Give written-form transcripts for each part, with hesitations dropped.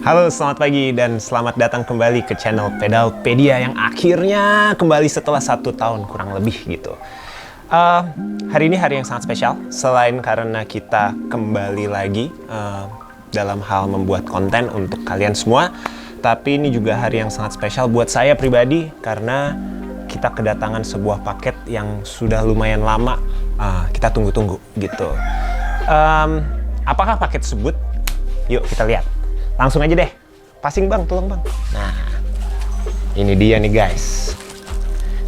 Halo, selamat pagi dan selamat datang kembali ke channel Pedalpedia yang akhirnya kembali setelah 1 tahun kurang lebih gitu. Hari ini hari yang sangat spesial, selain karena kita kembali lagi dalam hal membuat konten untuk kalian semua, tapi ini juga hari yang sangat spesial buat saya pribadi karena kita kedatangan sebuah paket yang sudah lumayan lama kita tunggu-tunggu gitu. Apakah paket tersebut? Yuk kita lihat. Langsung aja deh, passing bang, tolong bang. Nah, ini dia nih guys.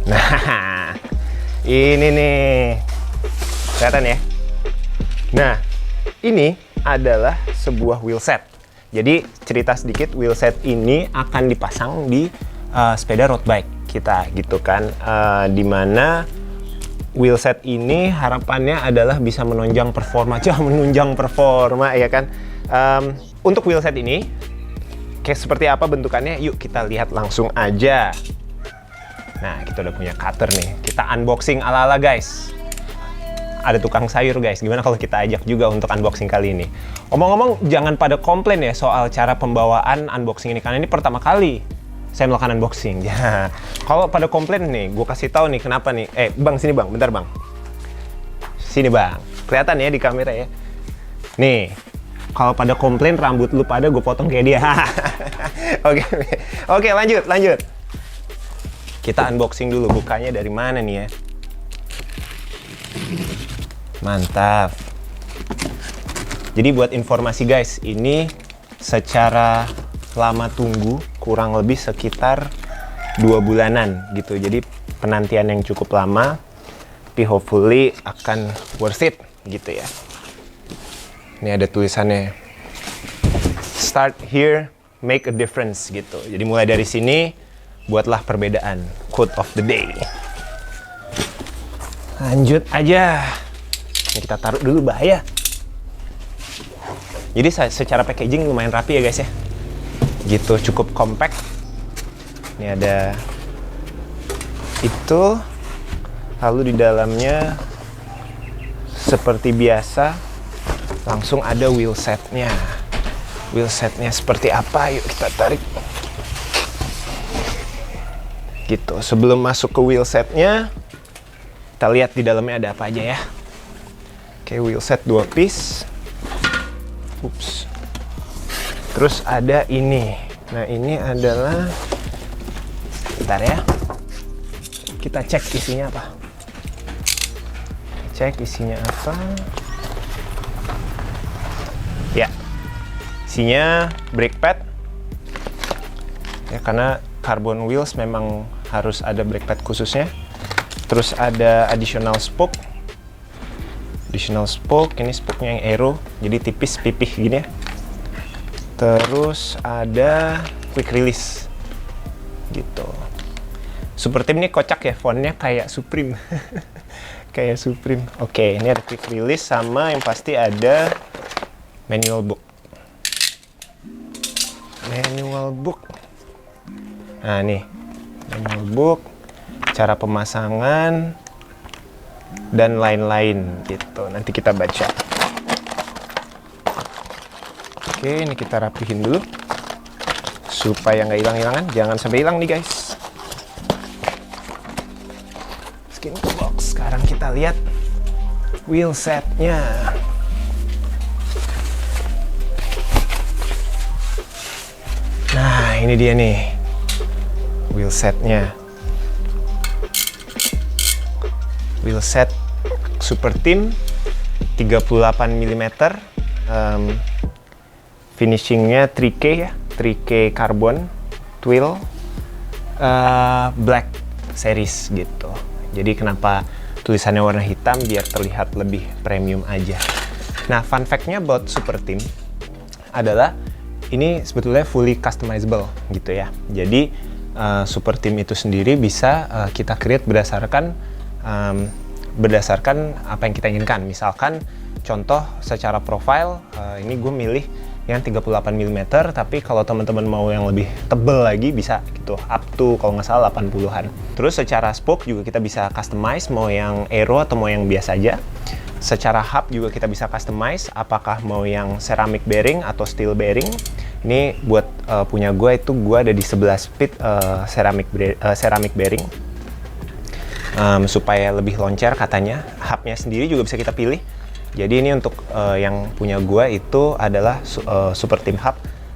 Nah, ini nih, kelihatan ya. Nah, ini adalah sebuah wheelset. Jadi cerita sedikit, wheelset ini akan dipasang di sepeda road bike kita, gitu kan. Dimana wheelset ini harapannya adalah bisa menunjang performa, ya kan. Untuk wheelset ini, kayak seperti apa bentukannya? Yuk kita lihat langsung aja. Nah, kita udah punya cutter nih. Kita unboxing ala-ala guys. Ada tukang sayur guys. Gimana kalau kita ajak juga untuk unboxing kali ini? Omong-omong, jangan pada komplain ya soal cara pembawaan unboxing ini. Karena ini pertama kali saya melakukan unboxing. Ya. Kalau pada komplain nih, gue kasih tahu nih kenapa nih. Bang, sini bang, bentar bang. Sini bang. Kelihatan ya di kamera ya. Nih. Kalau pada komplain rambut lu pada gue potong kayak dia. Oke, lanjut. Kita unboxing dulu, bukanya dari mana nih ya. Mantap. Jadi buat informasi guys, ini secara lama tunggu kurang lebih sekitar 2 bulanan gitu. Jadi penantian yang cukup lama, tapi hopefully akan worth it gitu ya. Ini ada tulisannya, start here, make a difference gitu. Jadi mulai dari sini, buatlah perbedaan. Quote of the day. Lanjut aja. Ini kita taruh dulu, bahaya. Jadi secara packaging lumayan rapi ya guys ya. Gitu, cukup compact. Ini ada itu. Lalu di dalamnya seperti biasa langsung ada wheelsetnya. Wheelsetnya seperti apa? Yuk kita tarik. Gitu. Sebelum masuk ke wheelsetnya, kita lihat di dalamnya ada apa aja ya. Oke, wheelset 2 piece. Ups. Terus ada ini. Nah, ini adalah, bentar ya. Kita cek isinya apa. Cek isinya apa. Ya, isinya brake pad. Ya, karena carbon wheels memang harus ada brake pad khususnya. Terus ada additional spoke. Ini spoke-nya yang aero, jadi tipis, pipih gini ya. Terus ada quick release. Gitu. Super Team ini kocak ya, fontnya kayak Supreme. Kayak Supreme. Oke, ini ada quick release sama yang pasti ada manual book. Nah nih, manual book, cara pemasangan, dan lain-lain gitu. Nanti kita baca. Oke, ini kita rapihin dulu supaya nggak hilang-hilangan. Jangan sampai hilang nih guys. Skin to box. Sekarang kita lihat wheelsetnya. Nah, ini dia nih wheelsetnya. Wheelset Super Team 38 mm. Finishingnya 3K ya, 3K carbon twill, black series gitu. Jadi kenapa tulisannya warna hitam, biar terlihat lebih premium aja. Nah, fun fact-nya about Super Team adalah ini sebetulnya fully customizable gitu ya. Jadi Super Team itu sendiri bisa kita create berdasarkan apa yang kita inginkan. Misalkan contoh secara profile, ini gue milih yang 38 mm, tapi kalau teman-teman mau yang lebih tebel lagi bisa gitu, up to kalau nggak salah 80-an. Terus secara spoke juga kita bisa customize, mau yang aero atau mau yang biasa aja. Secara hub juga kita bisa customize, apakah mau yang ceramic bearing atau steel bearing. Ini buat punya gue itu gue ada di 11 speed ceramic bearing. Supaya lebih loncer katanya. Hubnya sendiri juga bisa kita pilih. Jadi ini untuk yang punya gue itu adalah Super Team Hub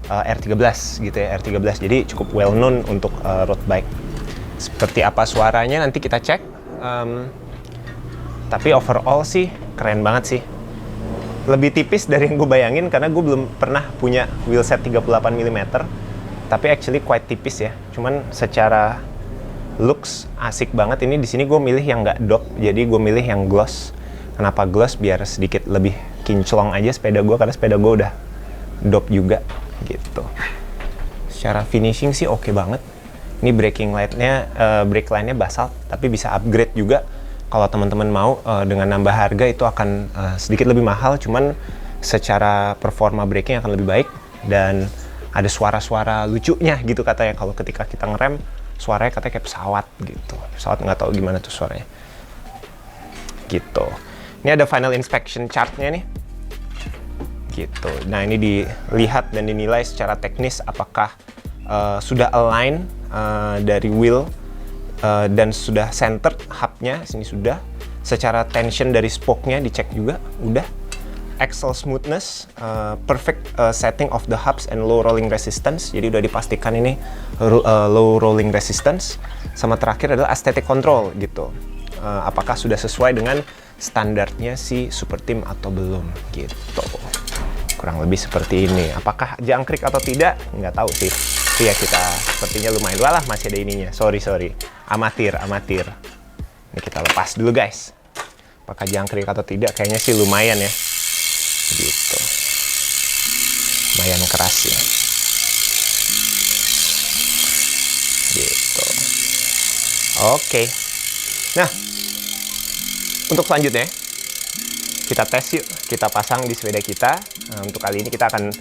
R13 gitu ya, R13. Jadi cukup well known untuk road bike. Seperti apa suaranya nanti kita cek. Tapi overall sih keren banget sih. Lebih tipis dari yang gue bayangin karena gue belum pernah punya wheelset 38 mm. Tapi actually quite tipis ya. Cuman secara looks asik banget. Ini di sini gue milih yang nggak dop, jadi gue milih yang gloss. Kenapa gloss? Biar sedikit lebih kinclong aja sepeda gue, karena sepeda gue udah dop juga gitu. Secara finishing sih oke banget. Ini brake line-nya basalt, tapi bisa upgrade juga. Kalau teman-teman mau dengan nambah harga itu akan sedikit lebih mahal, cuman secara performa braking akan lebih baik dan ada suara-suara lucunya gitu katanya kalau ketika kita ngerem suaranya katanya kayak pesawat gitu. Pesawat nggak tahu gimana tuh suaranya. Gitu. Ini ada final inspection chart-nya nih. Gitu. Nah, ini dilihat dan dinilai secara teknis apakah sudah align dari wheel dan sudah centered hubnya, sini sudah. Secara tension dari spoke-nya dicek juga, udah. Axle smoothness, perfect setting of the hubs and low rolling resistance. Jadi udah dipastikan ini low rolling resistance. Sama terakhir adalah aesthetic control gitu. Apakah sudah sesuai dengan standarnya si Super Team atau belum gitu. Kurang lebih seperti ini. Apakah jangkrik atau tidak? Nggak tahu sih. Tapi ya kita sepertinya lumayan. Walah, masih ada ininya. Sorry. Amatir. Ini kita lepas dulu guys. Apakah jangkrik atau tidak? Kayaknya sih lumayan ya. Gitu. Lumayan keras ya. Gitu. Oke. Nah, untuk selanjutnya kita tes yuk. Kita pasang di sepeda kita. Nah, untuk kali ini kita akan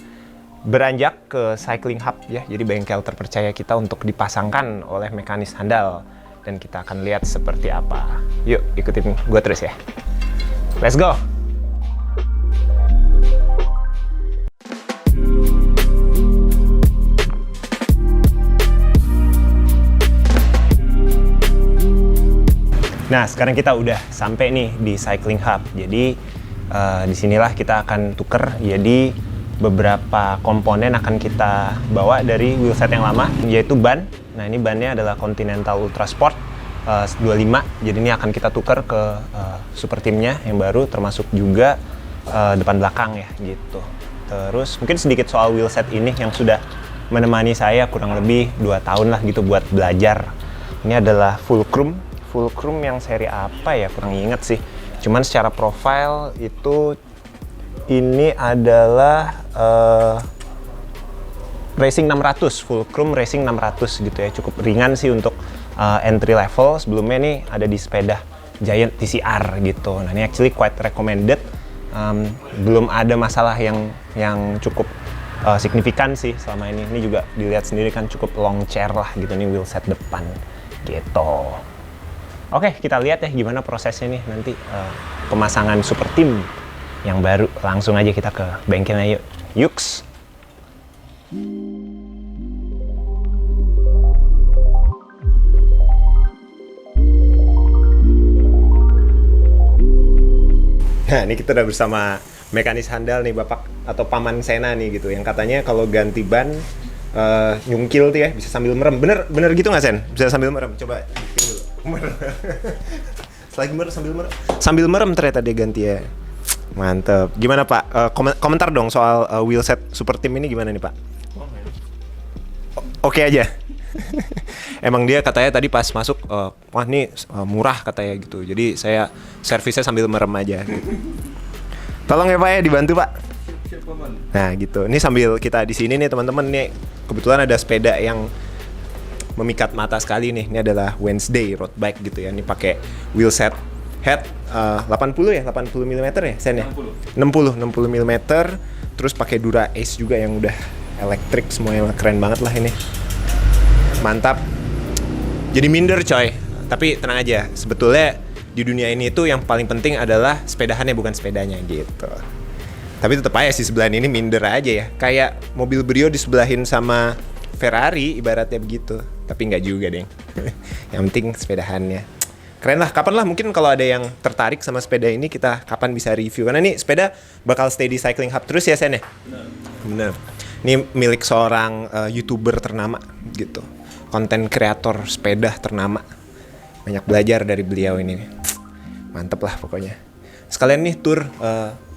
beranjak ke cycling hub ya. Jadi bengkel terpercaya kita untuk dipasangkan oleh mekanis handal. Dan kita akan lihat seperti apa. Yuk, ikutin gue terus ya. Let's go! Nah, sekarang kita udah sampai nih di cycling hub. Jadi disinilah kita akan tuker. Jadi beberapa komponen akan kita bawa dari wheelset yang lama, yaitu ban. Nah, ini bannya adalah Continental Ultra Sport 25. Jadi ini akan kita tuker ke Super Team-nya yang baru, termasuk juga depan belakang ya gitu. Terus mungkin sedikit soal wheelset ini yang sudah menemani saya kurang lebih 2 tahun lah gitu buat belajar. Ini adalah Fulcrum yang seri apa ya, kurang inget sih. Cuman secara profile itu ini adalah Racing 600, Fulcrum Racing 600 gitu ya. Cukup ringan sih untuk entry level. Sebelumnya nih ada di sepeda Giant TCR gitu. Nah, ini actually quite recommended. Belum ada masalah yang cukup signifikan sih selama ini. Ini juga dilihat sendiri kan cukup long chair lah gitu nih wheelset depan gitu. Oke, kita lihat ya gimana prosesnya nih nanti pemasangan Super Team yang baru. Langsung aja kita ke bengkelnya yuk. Yuks. Nah, ini kita udah bersama mekanis handal nih, Bapak atau Paman Sena nih gitu, yang katanya kalau ganti ban nyungkil tuh ya bisa sambil merem. Bener gitu nggak, Sen? Bisa sambil merem. Coba dulu. Selagi merem sambil merem ternyata dia ganti ya. Mantep. Gimana Pak? Komentar dong soal wheelset Super Team ini gimana nih Pak? Oke aja. Emang dia katanya tadi pas masuk, wah ini murah katanya gitu. Jadi saya servisnya sambil merem aja. Gitu. Tolong ya Pak ya, dibantu Pak. Nah gitu. Ini sambil kita di sini nih teman-teman nih, kebetulan ada sepeda yang memikat mata sekali nih. Ini adalah Wednesday road bike gitu ya. Ini pakai wheelset head 80 mm ya, Sen ya? 60 mm. Terus pakai Dura Ace juga yang udah elektrik semuanya, keren banget lah ini. Mantap. Jadi minder coy. Tapi tenang aja, sebetulnya di dunia ini itu yang paling penting adalah sepedahannya bukan sepedanya gitu. Tapi tetap aja sih sebelahan ini minder aja ya. Kayak mobil Brio disebelahin sama Ferrari ibaratnya begitu. Tapi nggak juga deh. Yang penting sepedahannya. Keren lah, kapan lah mungkin kalau ada yang tertarik sama sepeda ini kita kapan bisa review. Karena nih sepeda bakal stay di Cycling Hub terus ya Sen ya? Bener. Ini milik seorang YouTuber ternama gitu. Konten kreator sepeda ternama. Banyak belajar dari beliau ini. Mantep lah pokoknya. Sekalian nih tour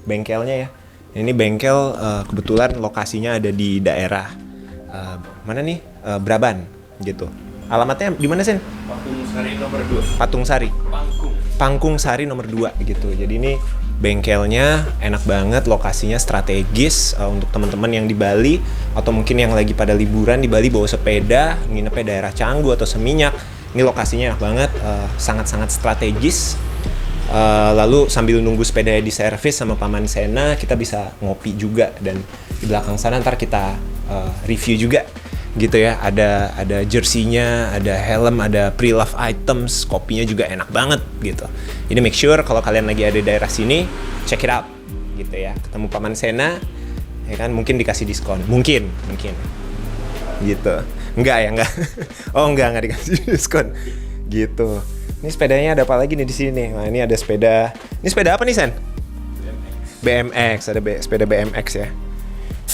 bengkelnya ya. Ini bengkel kebetulan lokasinya ada di daerah mana nih? Braban gitu. Alamatnya di mana Sen? Patung Sari nomor 2. Patung Sari. Pangkung Sari nomor 2 gitu. Jadi ini bengkelnya enak banget, lokasinya strategis untuk teman-teman yang di Bali atau mungkin yang lagi pada liburan di Bali bawa sepeda, nginepnya daerah Canggu atau Seminyak. Ini lokasinya enak banget, sangat-sangat strategis. Lalu sambil nunggu sepeda di servis sama Paman Sena, kita bisa ngopi juga dan di belakang sana ntar kita review juga. Gitu ya, ada jersey-nya, ada helm, ada pre-love items, kopinya juga enak banget gitu. Jadi make sure kalau kalian lagi ada di daerah sini, check it out gitu ya. Ketemu Paman Sena, ya kan mungkin dikasih diskon, mungkin gitu. Enggak. Oh enggak dikasih diskon gitu. Ini sepedanya ada apa lagi nih di sini? Nah ini ada sepeda. Ini sepeda apa nih Sen? BMX. Ada sepeda BMX ya.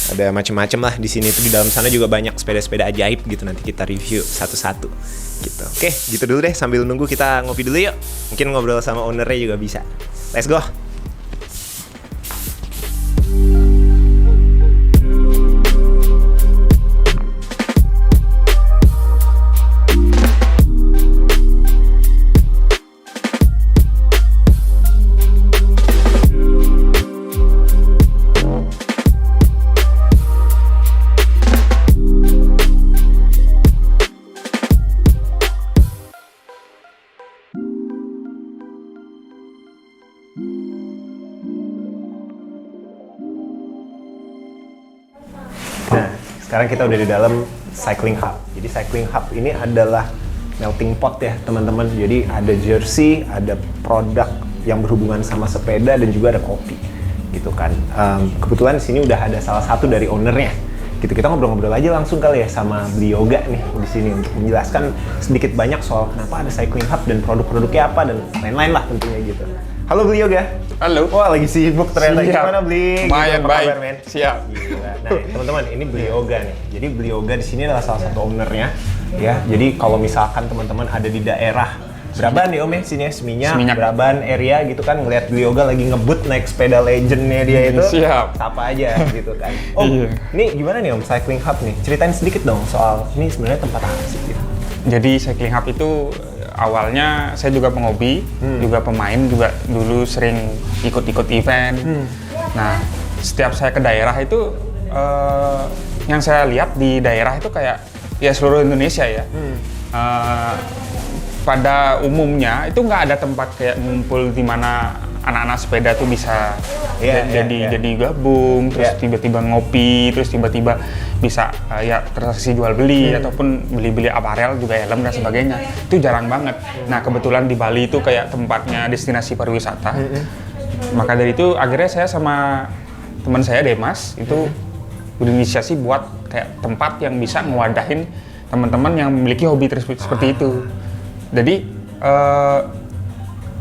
Ada macem-macem lah di sini tuh, di dalam sana juga banyak sepeda-sepeda ajaib gitu, nanti kita review satu-satu gitu. Oke, gitu dulu deh, sambil nunggu kita ngopi dulu yuk. Mungkin ngobrol sama ownernya juga bisa. Let's go. Nah, sekarang kita udah di dalam Cycling Hub. Jadi Cycling Hub ini adalah melting pot ya teman-teman. Jadi ada jersey, ada produk yang berhubungan sama sepeda dan juga ada kopi gitu kan. Kebetulan di sini udah ada salah satu dari ownernya. Gitu, kita ngobrol-ngobrol aja langsung kali ya sama Beli Yoga nih di sini untuk menjelaskan sedikit banyak soal kenapa ada Cycling Hub dan produk-produknya apa dan lain-lain lah tentunya gitu. Halo Beli Yoga. Halo. Wah lagi sibuk ternyata. Siap. Gimana Beli? Lumayan Apa baik. kabar, men? Siap. Gila. Nah teman-teman ini Beli Yoga nih. Jadi Beli Yoga di sini adalah salah satu ownernya ya. Jadi kalau misalkan teman-teman ada di daerah Braban ya Om ya, sini ya, Seminyak, Braban area gitu kan, ngelihat Beli Yoga lagi ngebut naik sepeda legendnya dia itu. Siap. Sapa aja gitu kan. Om, ini gimana nih Om Cycling Hub nih? Ceritain sedikit dong soal ini sebenarnya tempat apa sih gitu. Jadi Cycling Hub itu awalnya saya juga penghobi, juga pemain, juga dulu sering ikut-ikut event. Nah, setiap saya ke daerah itu, yang saya lihat di daerah itu kayak ya seluruh Indonesia ya. Pada umumnya itu nggak ada tempat kayak ngumpul di mana anak-anak sepeda tuh bisa jadi gabung, terus tiba-tiba ngopi, terus tiba-tiba bisa ya transaksi jual beli ataupun beli-beli aparel juga helm dan sebagainya. Itu jarang banget. Nah kebetulan di Bali itu kayak tempatnya destinasi pariwisata. Maka dari itu akhirnya saya sama teman saya Demas itu berinisiasi buat kayak tempat yang bisa ngewadahin teman-teman yang memiliki hobi seperti itu. Jadi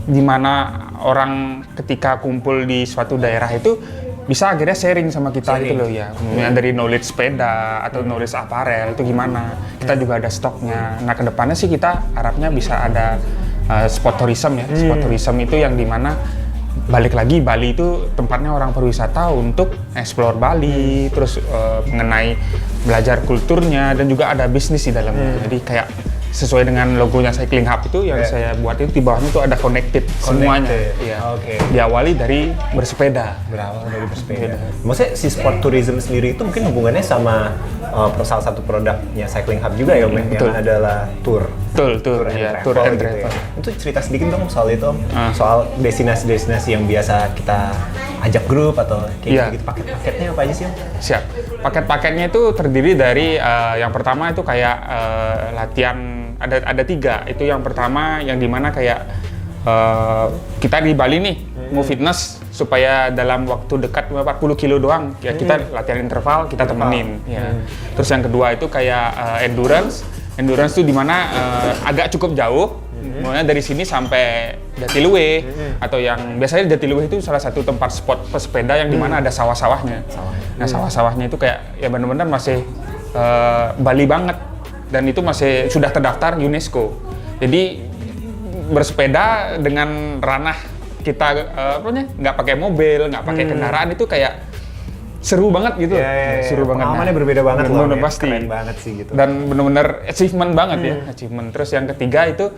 di mana orang ketika kumpul di suatu daerah itu bisa akhirnya sharing sama kita gitu loh ya. Dari knowledge sepeda atau knowledge aparel itu gimana. Kita juga ada stoknya. Nah kedepannya sih kita harapnya bisa ada sport tourism ya. Sport tourism itu yang dimana balik lagi Bali itu tempatnya orang pariwisata untuk explore Bali, terus mengenai belajar kulturnya dan juga ada bisnis di dalamnya. Jadi kayak sesuai dengan logonya Cycling Hub itu yang saya buat itu di bawahnya itu ada connected semuanya. Ya. Diawali dari bersepeda. Berawal dari bersepeda. Maksudnya si sport tourism sendiri itu mungkin hubungannya sama salah satu produknya Cycling Hub juga ya Om, yang adalah tour. Betul, tour and travel. Gitu ya. Itu cerita sedikit dong soal itu Om. Soal destinasi-destinasi yang biasa kita ajak grup atau kayak gitu. Paket-paketnya apa aja sih Om? Siap. Paket-paketnya itu terdiri dari yang pertama itu kayak latihan ada 3. Itu yang pertama yang dimana kayak kita di Bali nih mau fitness supaya dalam waktu dekat 40 kilo doang ya kita latihan interval kita temenin ya. Terus yang kedua itu kayak endurance tuh dimana agak cukup jauh, mulanya dari sini sampai Jatiluwe atau yang biasanya Jatiluwe itu salah satu tempat spot pesepeda yang dimana ada sawah-sawahnya. Nah sawah-sawahnya itu kayak ya benar-benar masih Bali banget dan itu masih sudah terdaftar UNESCO. Jadi bersepeda dengan ranah kita nggak pakai mobil, nggak pakai kendaraan itu kayak seru banget gitu. Seru banget. Pengalamannya berbeda banget loh. Bener pasti. Keren banget sih gitu. Dan benar-benar achievement banget ya, achievement. Terus yang ketiga itu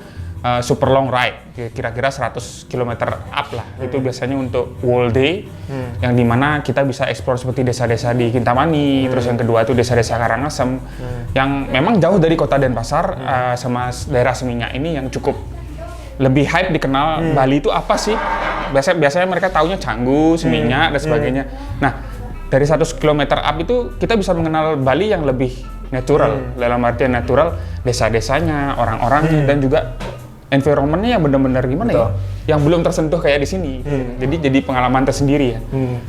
super long ride, kira-kira 100 km up lah. Itu biasanya untuk whole day, yang dimana kita bisa explore seperti desa-desa di Kintamani. Terus yang kedua itu desa-desa Karangasem, yang memang jauh dari kota Denpasar sama daerah Seminyak ini yang cukup lebih hype dikenal. Bali itu apa sih? Biasanya mereka taunya Canggu, Seminyak dan sebagainya. Nah, dari 100 km up itu kita bisa mengenal Bali yang lebih natural, dalam artian natural, desa-desanya, orang-orangnya dan juga environment-nya yang benar-benar gimana ya? Yang belum tersentuh kayak di sini. Jadi pengalaman tersendiri ya.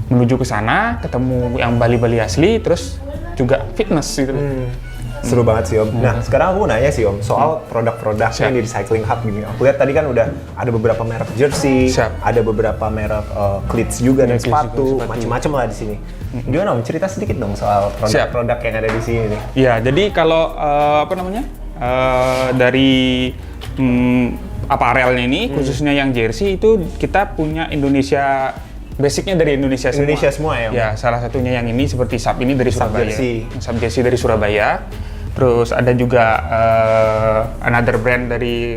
Menuju ke sana, ketemu yang Bali-Bali asli, terus juga fitness gitu. Seru banget sih Om. Nah sekarang aku nanya sih Om soal produk-produk yang di Cycling Hub gini. Aku lihat tadi kan udah ada beberapa merek jersey, ada beberapa merek cleats juga dan sepatu, macam-macam lah di sini. Gimana Om? Cerita sedikit dong soal produk-produk yang ada di sini nih. Iya, jadi kalau dari apparelnya ini, khususnya yang jersey itu kita punya Indonesia. Basicnya dari Indonesia semua. Indonesia semua ya? Ya, salah satunya yang ini seperti Sub ini dari Surabaya. Sub jersey dari Surabaya. Terus ada juga another brand dari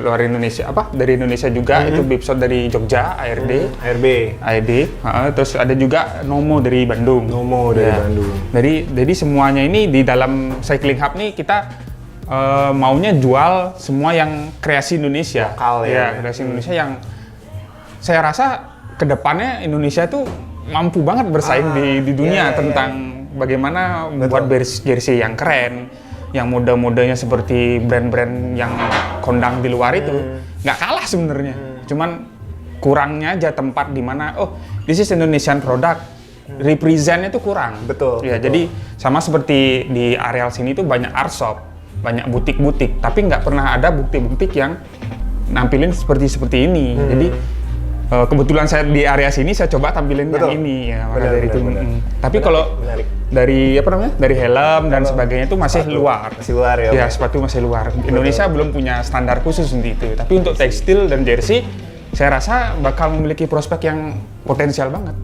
luar Indonesia, dari Indonesia juga, itu Bipsot dari Jogja, ARD. Terus ada juga Nomo dari Bandung. Bandung. Jadi semuanya ini di dalam Cycling Hub nih kita maunya jual semua yang kreasi Indonesia. Lokal ya. Kreasi Indonesia yang saya rasa kedepannya Indonesia tuh mampu banget bersaing di dunia tentang bagaimana membuat jersey yang keren, yang mode-modenya seperti brand-brand yang kondang di luar itu nggak kalah sebenarnya. Cuman kurangnya aja tempat di mana this is Indonesian product, represent-nya itu kurang. Betul. Jadi sama seperti di areal sini tuh banyak art shop, banyak butik-butik, tapi nggak pernah ada butik-butik yang nampilin seperti ini. Jadi kebetulan saya di area sini saya coba tampilin yang ini ya, maka dari itu. Tapi kalau dari dari helm dan sebagainya itu masih luar. Masih luar ya. Ya, sepatu masih luar. Indonesia belum punya standar khusus untuk itu. Tapi untuk tekstil dan jersey saya rasa bakal memiliki prospek yang potensial banget.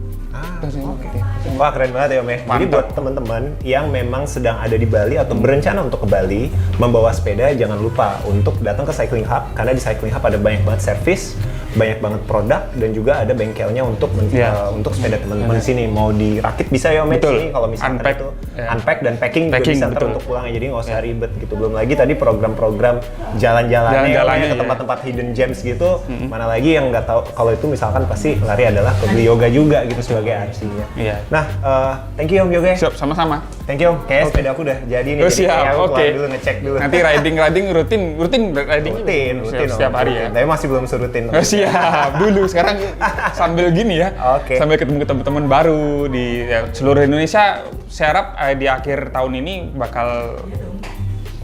Wah keren banget ya Om ya. Jadi buat teman-teman yang memang sedang ada di Bali atau berencana untuk ke Bali membawa sepeda, jangan lupa untuk datang ke Cycling Hub karena di Cycling Hub ada banyak banget servis, banyak banget produk dan juga ada bengkelnya untuk sepeda teman-teman di sini. Mau dirakit bisa ya Om ya di sini kalau misalkan unpack, itu unpack dan packing juga bisa ntar untuk pulang ya, jadi nggak usah ribet gitu. Belum lagi tadi program-program jalan-jalannya ke tempat-tempat hidden gems gitu. Mana lagi yang nggak tahu kalau itu misalkan pasti lari adalah ke beli yoga juga gitu sebagai artinya. Nah, thank you Om Yoga. Siap, sama-sama. Thank you Om. Kayaknya sepeda aku udah jadi nih. Siap, oke. Dulu ngecek dulu. Nanti riding rutin riding. Rutin setiap hari ya. Tapi masih belum serutin. Siap, dulu sekarang sambil gini ya. Sambil ketemu teman-teman baru di seluruh Indonesia. Saya harap di akhir tahun ini bakal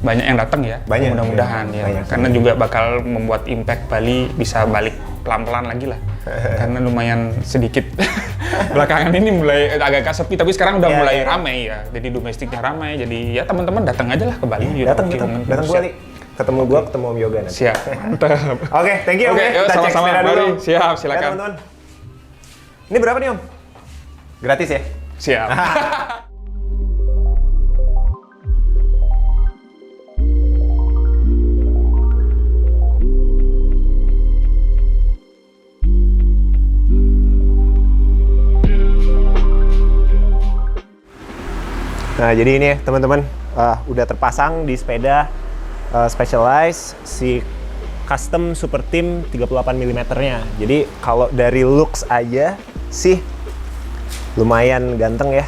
banyak yang datang ya. Mudah-mudahan ya. Karena juga bakal membuat impact Bali bisa balik pelan-pelan lagi lah. Karena lumayan sedikit belakangan ini mulai agak sepi, tapi sekarang udah mulai ramai ya. Jadi domestiknya ramai, jadi ya teman-teman datang aja lah ke Bali. Datang ke Bali. Ketemu gua, ketemu Om Yoga nanti. Siap, mantap. Oke, thank you Om. Yuk, Kita cek sepeda dulu. Siap, silakan. Ya, teman-teman. Ini berapa nih Om? Gratis ya? Siap. Nah, jadi ini ya teman-teman, udah terpasang di sepeda Specialized si custom Super Team 38 mm-nya. Jadi kalau dari looks aja sih lumayan ganteng ya.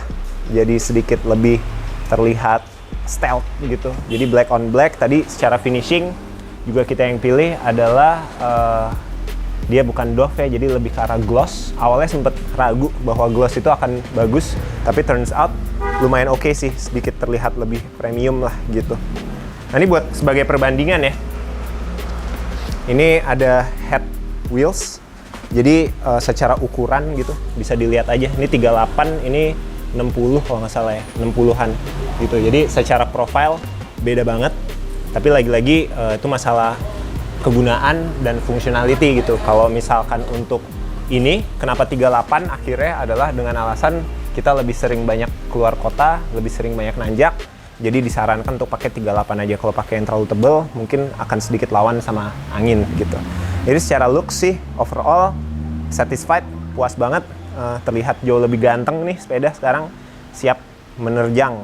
Jadi sedikit lebih terlihat stealth gitu. Jadi black on black. Tadi secara finishing juga kita yang pilih adalah Dia bukan doff ya, jadi lebih ke arah gloss. Awalnya sempet ragu bahwa gloss itu akan bagus, tapi turns out lumayan oke sih, sedikit terlihat lebih premium lah gitu. Nah ini buat sebagai perbandingan ya. Ini ada head wheels, jadi secara ukuran gitu bisa dilihat aja. Ini 38, ini 60 kalau nggak salah ya, 60-an gitu. Jadi secara profile beda banget, tapi lagi-lagi itu masalah kegunaan dan functionality gitu. Kalau misalkan untuk ini, kenapa 38 akhirnya adalah dengan alasan kita lebih sering banyak keluar kota, lebih sering banyak nanjak, jadi disarankan untuk pakai 38 aja. Kalau pakai yang terlalu tebel, mungkin akan sedikit lawan sama angin gitu. Jadi secara look sih, overall satisfied, puas banget, terlihat jauh lebih ganteng nih sepeda sekarang, siap menerjang.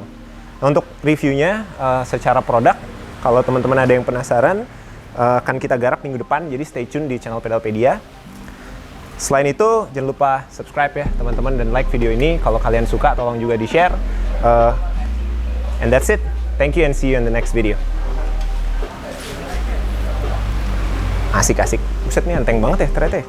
Nah, untuk reviewnya secara produk, kalau teman-teman ada yang penasaran, akan kita garap minggu depan, jadi stay tune di channel Pedalpedia. Selain itu, jangan lupa subscribe ya teman-teman dan like video ini. Kalau kalian suka, tolong juga di-share. And that's it. Thank you and see you in the next video. Asik-asik. Buset nih enteng banget ya ternyata ya.